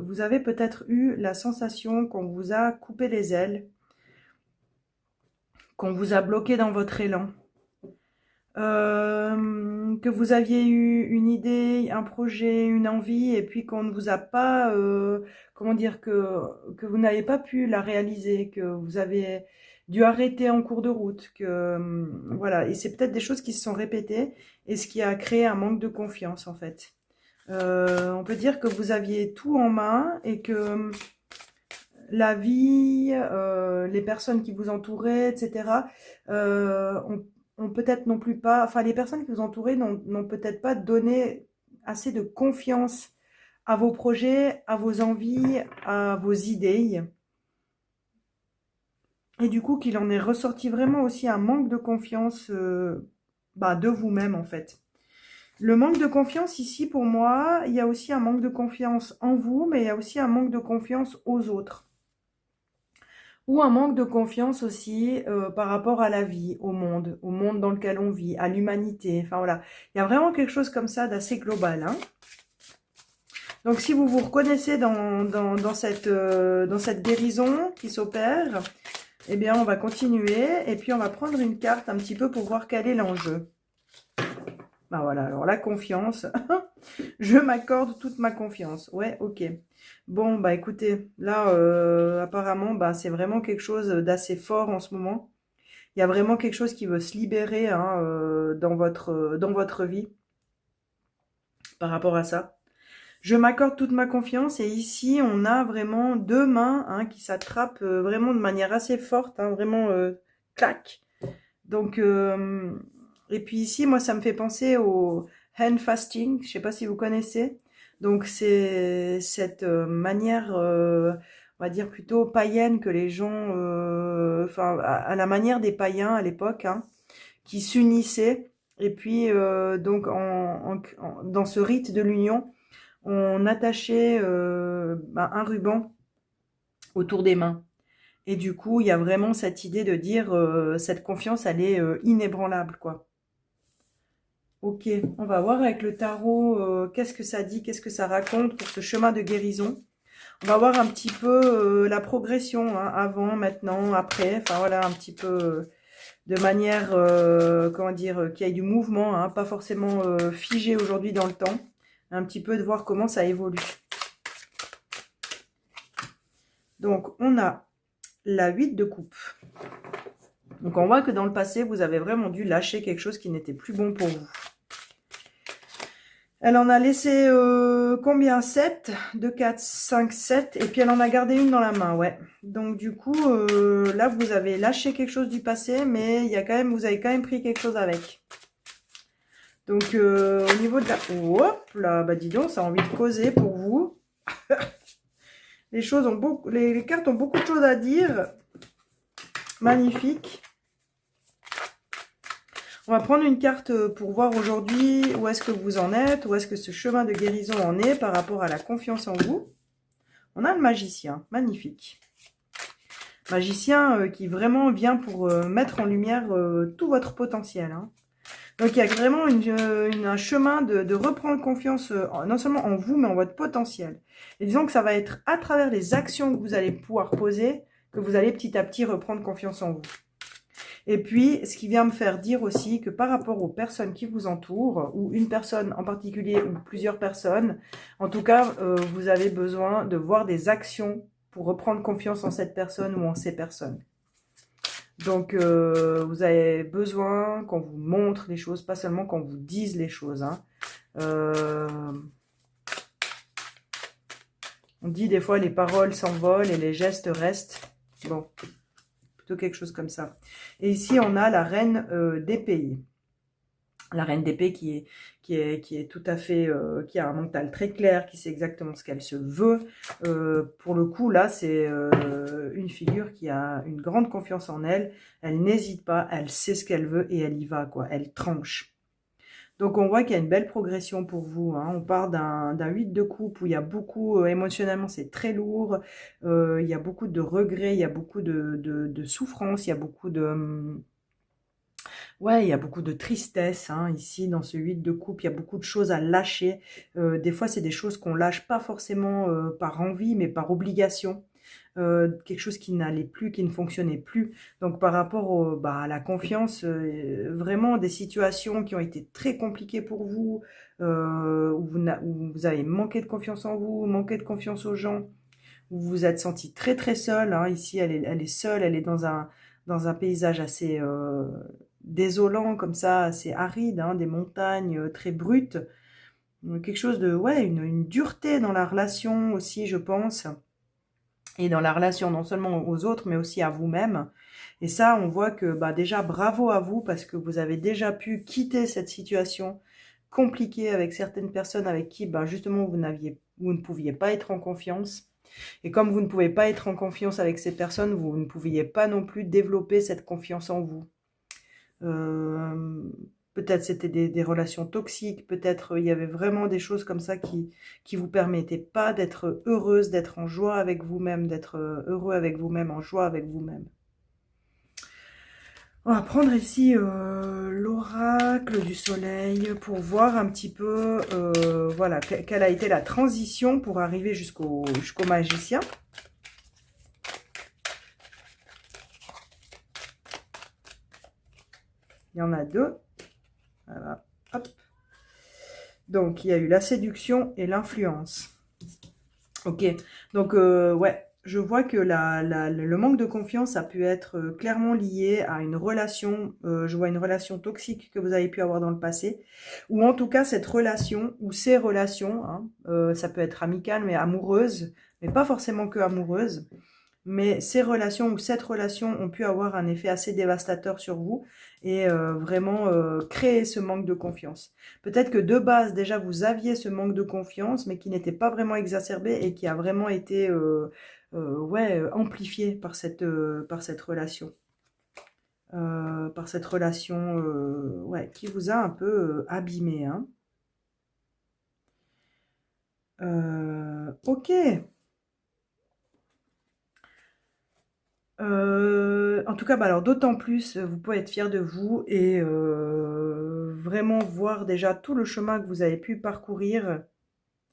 vous avez peut-être eu la sensation qu'on vous a coupé les ailes, qu'on vous a bloqué dans votre élan, que vous aviez eu une idée, un projet, une envie, et puis qu'on ne vous a pas, comment dire, que vous n'avez pas pu la réaliser, que vous avez dû arrêter en cours de route, voilà, et c'est peut-être des choses qui se sont répétées, et ce qui a créé un manque de confiance en fait. On peut dire que vous aviez tout en main et que la vie, les personnes qui vous entouraient, etc., ont peut-être non plus pas, enfin les personnes qui vous entouraient n'ont peut-être pas donné assez de confiance à vos projets, à vos envies, à vos idées. Et du coup, qu'il en est ressorti vraiment aussi un manque de confiance de vous-même en fait. Le manque de confiance ici, pour moi, il y a aussi un manque de confiance en vous, mais il y a aussi un manque de confiance aux autres. Ou un manque de confiance aussi par rapport à la vie, au monde dans lequel on vit, à l'humanité. Enfin voilà, il y a vraiment quelque chose comme ça d'assez global. Hein. Donc si vous vous reconnaissez dans cette guérison qui s'opère, eh bien on va continuer et puis on va prendre une carte un petit peu pour voir quel est l'enjeu. Ben voilà, alors la confiance, je m'accorde toute ma confiance. Ouais, ok. Bon, bah écoutez, là, apparemment, bah, c'est vraiment quelque chose d'assez fort en ce moment. Il y a vraiment quelque chose qui veut se libérer hein, dans votre vie par rapport à ça. Je m'accorde toute ma confiance et ici, on a vraiment deux mains hein, qui s'attrapent vraiment de manière assez forte, hein, vraiment clac. Donc, et puis ici, moi, ça me fait penser au hand fasting. Je sais pas si vous connaissez. Donc, c'est cette manière, on va dire plutôt païenne que les gens, enfin, à la manière des païens à l'époque, hein, qui s'unissaient. Et puis, donc, dans ce rite de l'union, on attachait un ruban autour des mains. Et du coup, il y a vraiment cette idée de dire cette confiance, elle est inébranlable, quoi. Ok, on va voir avec le tarot qu'est-ce que ça dit, qu'est-ce que ça raconte pour ce chemin de guérison. On va voir un petit peu la progression, hein, avant, maintenant, après. Enfin voilà, un petit peu de manière, comment dire, qu'il y ait du mouvement, hein, pas forcément figé aujourd'hui dans le temps. Un petit peu de voir comment ça évolue. Donc, on a la 8 de coupe. Donc, on voit que dans le passé, vous avez vraiment dû lâcher quelque chose qui n'était plus bon pour vous. Elle en a laissé combien? 7? 2, 4, 5, 7. Et puis, elle en a gardé une dans la main, ouais. Donc, du coup, là, vous avez lâché quelque chose du passé, mais il y a quand même, vous avez quand même pris quelque chose avec. Donc, au niveau de la... Hop là, bah dis donc, ça a envie de causer pour vous. Les choses ont beaucoup... Les cartes ont beaucoup de choses à dire. Magnifique. On va prendre une carte pour voir aujourd'hui où est-ce que vous en êtes, où est-ce que ce chemin de guérison en est par rapport à la confiance en vous. On a le magicien, magnifique. Magicien qui vraiment vient pour mettre en lumière tout votre potentiel. Hein. Donc il y a vraiment un chemin de reprendre confiance non seulement en vous, mais en votre potentiel. Et disons que ça va être à travers les actions que vous allez pouvoir poser que vous allez petit à petit reprendre confiance en vous. Et puis, ce qui vient me faire dire aussi que par rapport aux personnes qui vous entourent, ou une personne en particulier, ou plusieurs personnes, en tout cas, vous avez besoin de voir des actions pour reprendre confiance en cette personne ou en ces personnes. Donc, vous avez besoin qu'on vous montre les choses, pas seulement qu'on vous dise les choses. Hein. On dit des fois les paroles s'envolent et les gestes restent. Bon, plutôt quelque chose comme ça. Et ici, on a la reine d'épée. La reine d'épée qui est tout à fait, qui a un mental très clair, qui sait exactement ce qu'elle se veut. Pour le coup, là, c'est une figure qui a une grande confiance en elle. Elle n'hésite pas, elle sait ce qu'elle veut et elle y va, quoi. Elle tranche. Donc on voit qu'il y a une belle progression pour vous, hein. On part d'un 8 de coupe où il y a beaucoup, émotionnellement c'est très lourd, il y a beaucoup de regrets, il y a beaucoup de souffrance, il y a beaucoup de... Ouais, il y a beaucoup de tristesse, hein, ici, dans ce 8 de coupe. Il y a beaucoup de choses à lâcher. Des fois, c'est des choses qu'on lâche pas forcément par envie, mais par obligation. Quelque chose qui n'allait plus, qui ne fonctionnait plus. Donc, par rapport à la confiance, vraiment des situations qui ont été très compliquées pour vous, où vous avez manqué de confiance en vous, manqué de confiance aux gens, où vous vous êtes senti très très seul, hein. Ici, elle est seule, elle est dans un paysage assez désolant, comme ça, assez aride, hein, des montagnes très brutes. Quelque chose de, ouais, une dureté dans la relation aussi, je pense. Et dans la relation non seulement aux autres, mais aussi à vous-même. Et ça, on voit que déjà, bravo à vous, parce que vous avez déjà pu quitter cette situation compliquée avec certaines personnes avec qui, justement, vous ne pouviez pas être en confiance. Et comme vous ne pouvez pas être en confiance avec ces personnes, vous ne pouviez pas non plus développer cette confiance en vous. Peut-être c'était des relations toxiques, peut-être il y avait vraiment des choses comme ça qui vous permettaient pas d'être heureuse, d'être en joie avec vous-même, d'être heureux avec vous-même, en joie avec vous-même. On va prendre ici l'oracle du soleil pour voir un petit peu voilà, quelle a été la transition pour arriver jusqu'au magicien. Il y en a deux. Voilà. Hop. Donc, il y a eu la séduction et l'influence. Ok. Donc, ouais, je vois que le manque de confiance a pu être clairement lié à une relation. Je vois une relation toxique que vous avez pu avoir dans le passé. Ou en tout cas, cette relation ou ces relations, hein, ça peut être amical, mais amoureuse, mais pas forcément que amoureuse. Mais ces relations ou cette relation ont pu avoir un effet assez dévastateur sur vous et vraiment créer ce manque de confiance. Peut-être que de base, déjà, vous aviez ce manque de confiance, mais qui n'était pas vraiment exacerbé et qui a vraiment été ouais, amplifié par cette relation. Par cette relation ouais, qui vous a un peu abîmé. Hein. Ok. En tout cas, alors d'autant plus, vous pouvez être fier de vous et vraiment voir déjà tout le chemin que vous avez pu parcourir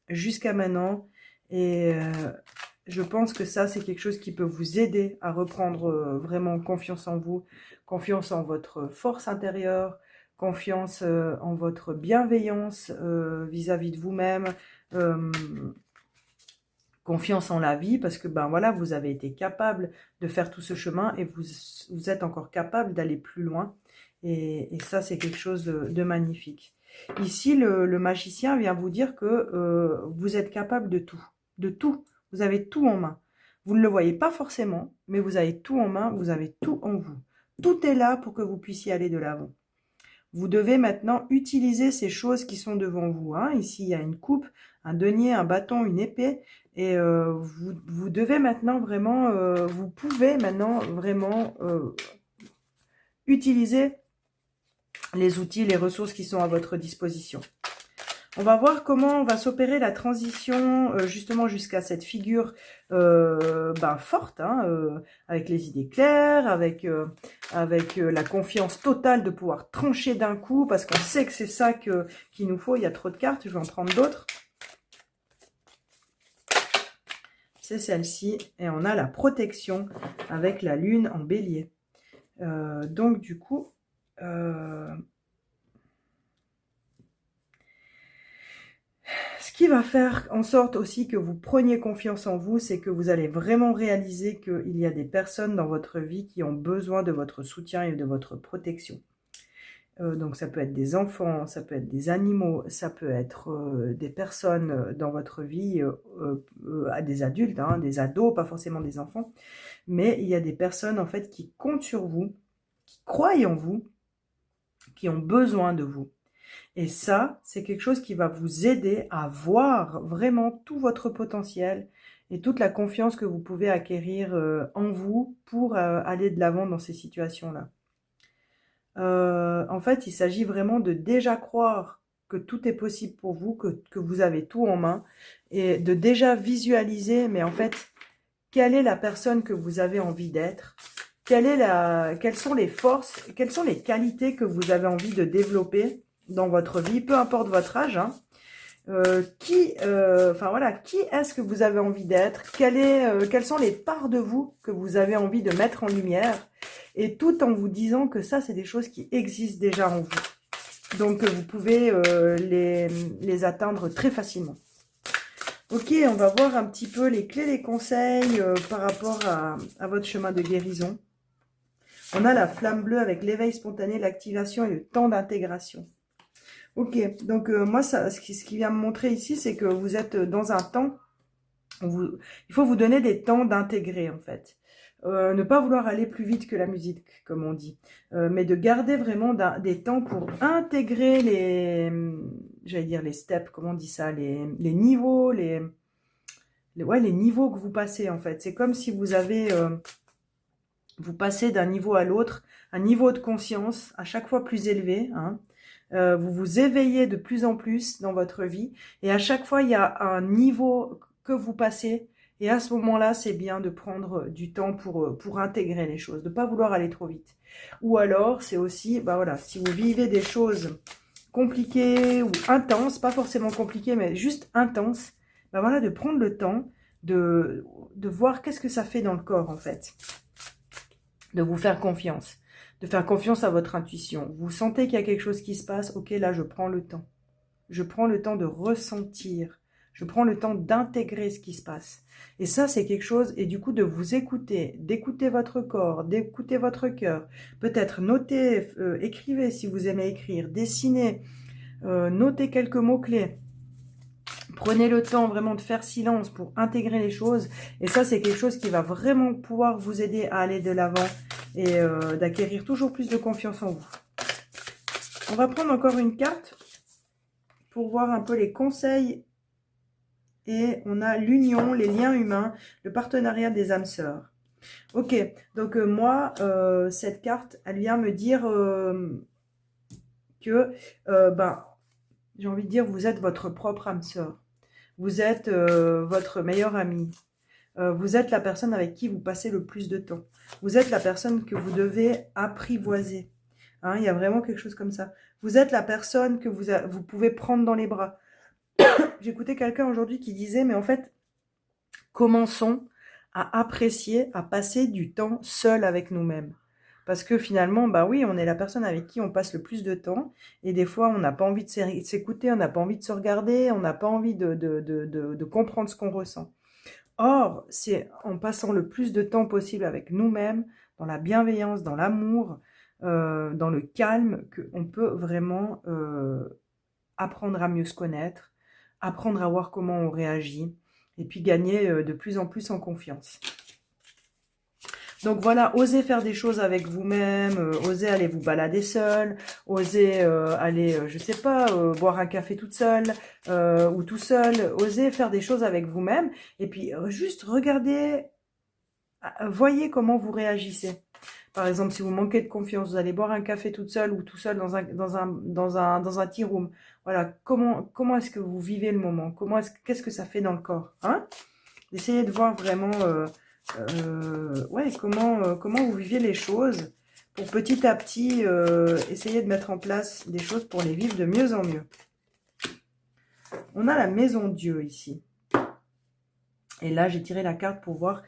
jusqu'à maintenant. Et je pense que ça, c'est quelque chose qui peut vous aider à reprendre vraiment confiance en vous, confiance en votre force intérieure, confiance en votre bienveillance vis-à-vis de vous-même. Confiance en la vie parce que voilà, vous avez été capable de faire tout ce chemin et vous êtes encore capable d'aller plus loin et ça c'est quelque chose de magnifique. Ici le magicien vient vous dire que vous êtes capable de tout, vous avez tout en main. Vous ne le voyez pas forcément, mais vous avez tout en main, vous avez tout en vous. Tout est là pour que vous puissiez aller de l'avant. Vous devez maintenant utiliser ces choses qui sont devant vous. Hein. Ici, il y a une coupe, un denier, un bâton, une épée. Et vous devez maintenant vraiment, vous pouvez maintenant vraiment utiliser les outils, les ressources qui sont à votre disposition. On va voir comment va s'opérer la transition justement jusqu'à cette figure forte, hein, avec les idées claires, avec la confiance totale de pouvoir trancher d'un coup, parce qu'on sait que c'est ça qu'il nous faut. Il y a trop de cartes, je vais en prendre d'autres. C'est celle-ci, et on a la protection avec la lune en bélier. Donc du coup... ce qui va faire en sorte aussi que vous preniez confiance en vous, c'est que vous allez vraiment réaliser qu'il y a des personnes dans votre vie qui ont besoin de votre soutien et de votre protection. Donc ça peut être des enfants, ça peut être des animaux, ça peut être des personnes dans votre vie, des adultes, hein, des ados, pas forcément des enfants. Mais il y a des personnes en fait qui comptent sur vous, qui croient en vous, qui ont besoin de vous. Et ça, c'est quelque chose qui va vous aider à voir vraiment tout votre potentiel et toute la confiance que vous pouvez acquérir en vous pour aller de l'avant dans ces situations-là. En fait, il s'agit vraiment de déjà croire que tout est possible pour vous, que vous avez tout en main, et de déjà visualiser, mais en fait, quelle est la personne que vous avez envie d'être, quelles sont les forces, quelles sont les qualités que vous avez envie de développer dans votre vie, peu importe votre âge, hein. Enfin voilà, qui est-ce que vous avez envie d'être, quelles sont les parts de vous que vous avez envie de mettre en lumière, et tout en vous disant que ça, c'est des choses qui existent déjà en vous. Donc, vous pouvez les atteindre très facilement. Ok, on va voir un petit peu les clés, les conseils par rapport à votre chemin de guérison. On a la flamme bleue avec l'éveil spontané, l'activation et le temps d'intégration. Ok, donc moi, ce qui vient me montrer ici, c'est que vous êtes dans un temps, il faut vous donner des temps d'intégrer en fait. Ne pas vouloir aller plus vite que la musique, comme on dit, mais de garder vraiment des temps pour intégrer j'allais dire les steps, comment on dit ça, les niveaux, ouais, les niveaux que vous passez en fait. C'est comme si vous passez d'un niveau à l'autre, un niveau de conscience à chaque fois plus élevé, hein. Vous vous éveillez de plus en plus dans votre vie et à chaque fois il y a un niveau que vous passez et à ce moment-là c'est bien de prendre du temps pour intégrer les choses, de ne pas vouloir aller trop vite. Ou alors c'est aussi, bah voilà, si vous vivez des choses compliquées ou intenses, pas forcément compliquées mais juste intenses, bah voilà, de prendre le temps de voir qu'est-ce que ça fait dans le corps en fait, de vous faire confiance. De faire confiance à votre intuition. Vous sentez qu'il y a quelque chose qui se passe, ok, là, je prends le temps. Je prends le temps de ressentir. Je prends le temps d'intégrer ce qui se passe. Et ça, c'est quelque chose, et du coup, de vous écouter, d'écouter votre corps, d'écouter votre cœur. Peut-être notez, écrivez si vous aimez écrire, dessinez, notez quelques mots-clés. Prenez le temps vraiment de faire silence pour intégrer les choses. Et ça, c'est quelque chose qui va vraiment pouvoir vous aider à aller de l'avant et d'acquérir toujours plus de confiance en vous. On va prendre encore une carte pour voir un peu les conseils. Et on a l'union, les liens humains, le partenariat des âmes sœurs. Ok, donc moi, cette carte, elle vient me dire que, j'ai envie de dire, vous êtes votre propre âme sœur. Vous êtes votre meilleur ami. Vous êtes la personne avec qui vous passez le plus de temps. Vous êtes la personne que vous devez apprivoiser. Hein, il y a vraiment quelque chose comme ça. Vous êtes la personne que vous pouvez prendre dans les bras. J'écoutais quelqu'un aujourd'hui qui disait, mais en fait, commençons à apprécier, à passer du temps seul avec nous-mêmes. Parce que finalement, bah oui, on est la personne avec qui on passe le plus de temps. Et des fois, on n'a pas envie de s'écouter, on n'a pas envie de se regarder, on n'a pas envie de comprendre ce qu'on ressent. Or, c'est en passant le plus de temps possible avec nous-mêmes, dans la bienveillance, dans l'amour, dans le calme, qu'on peut vraiment apprendre à mieux se connaître, apprendre à voir comment on réagit, et puis gagner de plus en plus en confiance. Donc voilà, osez faire des choses avec vous-même, osez aller vous balader seul, osez aller, je sais pas, boire un café toute seule ou tout seul, osez faire des choses avec vous-même et puis juste regardez, voyez comment vous réagissez. Par exemple, si vous manquez de confiance, vous allez boire un café toute seule ou tout seul dans un tea room. Voilà, comment est-ce que vous vivez le moment? Qu'est-ce que ça fait dans le corps, hein? Essayez de voir vraiment ouais, comment vous vivez les choses pour petit à petit essayer de mettre en place des choses pour les vivre de mieux en mieux. On a la maison Dieu ici. Et là, j'ai tiré la carte pour voir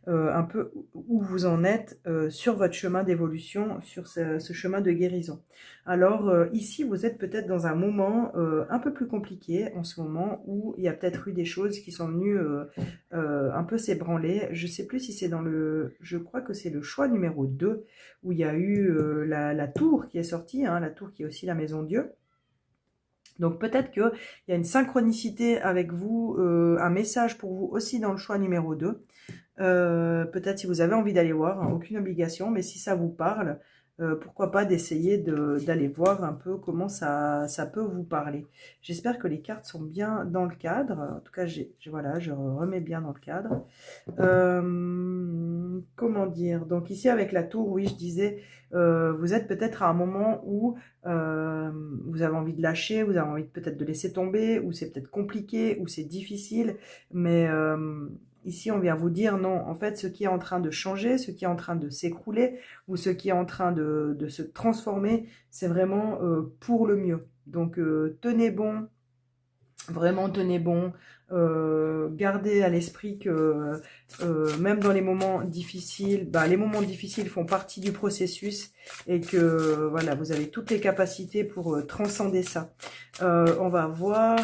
un peu où vous en êtes sur votre chemin d'évolution, sur ce chemin de guérison. Alors ici, vous êtes peut-être dans un moment un peu plus compliqué en ce moment, où il y a peut-être eu des choses qui sont venues un peu s'ébranler. Je ne sais plus si c'est dans je crois que c'est le choix numéro 2, où il y a eu la tour qui est sortie, hein, la tour qui est aussi la maison Dieu. Donc peut-être qu'il y a une synchronicité avec vous, un message pour vous aussi dans le choix numéro 2. Peut-être si vous avez envie d'aller voir, hein, aucune obligation, mais si ça vous parle, pourquoi pas d'essayer d'aller voir un peu comment ça peut vous parler. J'espère que les cartes sont bien dans le cadre. En tout cas, voilà, je remets bien dans le cadre. Comment dire? Donc ici avec la tour, oui, je disais, vous êtes peut-être à un moment où vous avez envie de lâcher, vous avez envie peut-être de laisser tomber, ou c'est peut-être compliqué, ou c'est difficile, mais ici on vient vous dire non, en fait ce qui est en train de changer, ce qui est en train de s'écrouler, ou ce qui est en train de se transformer, c'est vraiment pour le mieux. Donc tenez bon, vraiment tenez bon, gardez à l'esprit que même dans les moments difficiles, bah, les moments difficiles font partie du processus et que voilà, vous avez toutes les capacités pour transcender ça. On va voir,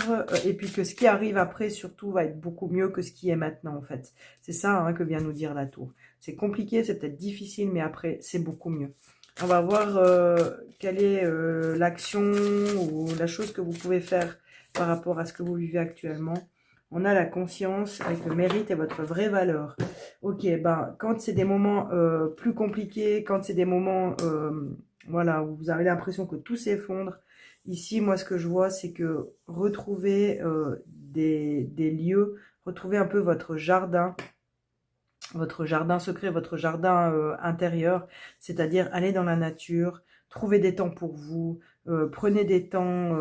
et puis que ce qui arrive après surtout va être beaucoup mieux que ce qui est maintenant en fait. C'est ça hein, que vient nous dire la tour. C'est compliqué, c'est peut-être difficile, mais après c'est beaucoup mieux. On va voir quelle est l'action ou la chose que vous pouvez faire par rapport à ce que vous vivez actuellement. On a la conscience avec le mérite et votre vraie valeur. Ok, ben quand c'est des moments plus compliqués, quand c'est des moments voilà, où vous avez l'impression que tout s'effondre, ici, moi, ce que je vois, c'est que retrouver des lieux, retrouver un peu votre jardin secret, votre jardin intérieur, c'est-à-dire aller dans la nature, trouver des temps pour vous, prenez des temps,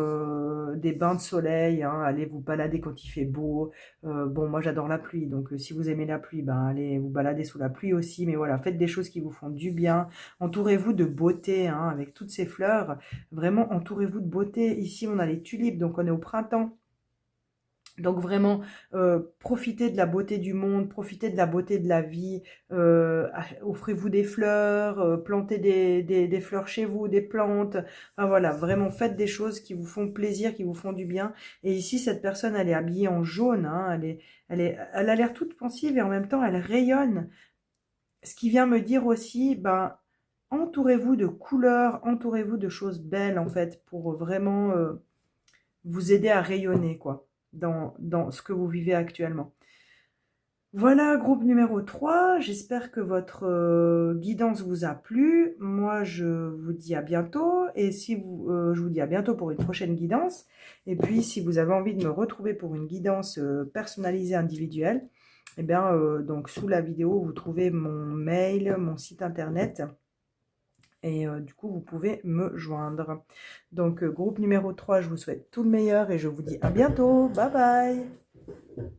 des bains de soleil, hein, allez vous balader quand il fait beau. Bon, moi j'adore la pluie, donc si vous aimez la pluie, ben allez vous balader sous la pluie aussi, mais voilà, faites des choses qui vous font du bien. Entourez-vous de beauté, hein, avec toutes ces fleurs, vraiment entourez-vous de beauté. Ici on a les tulipes, donc on est au printemps. Donc vraiment, profitez de la beauté du monde, profitez de la beauté de la vie, offrez-vous des fleurs, plantez des fleurs chez vous, des plantes, enfin voilà, vraiment faites des choses qui vous font plaisir, qui vous font du bien. Et ici, cette personne, elle est habillée en jaune, hein, elle a l'air toute pensive et en même temps, elle rayonne. Ce qui vient me dire aussi, ben, entourez-vous de couleurs, entourez-vous de choses belles en fait, pour vraiment vous aider à rayonner, quoi, dans ce que vous vivez actuellement. Voilà, groupe numéro 3. J'espère que votre guidance vous a plu. Moi, je vous dis à bientôt. Et si vous, je vous dis à bientôt pour une prochaine guidance. Et puis, si vous avez envie de me retrouver pour une guidance personnalisée individuelle, eh bien, donc sous la vidéo, vous trouvez mon mail, mon site internet. Et du coup, vous pouvez me joindre. Donc, groupe numéro 3, je vous souhaite tout le meilleur et je vous dis à bientôt. Bye bye!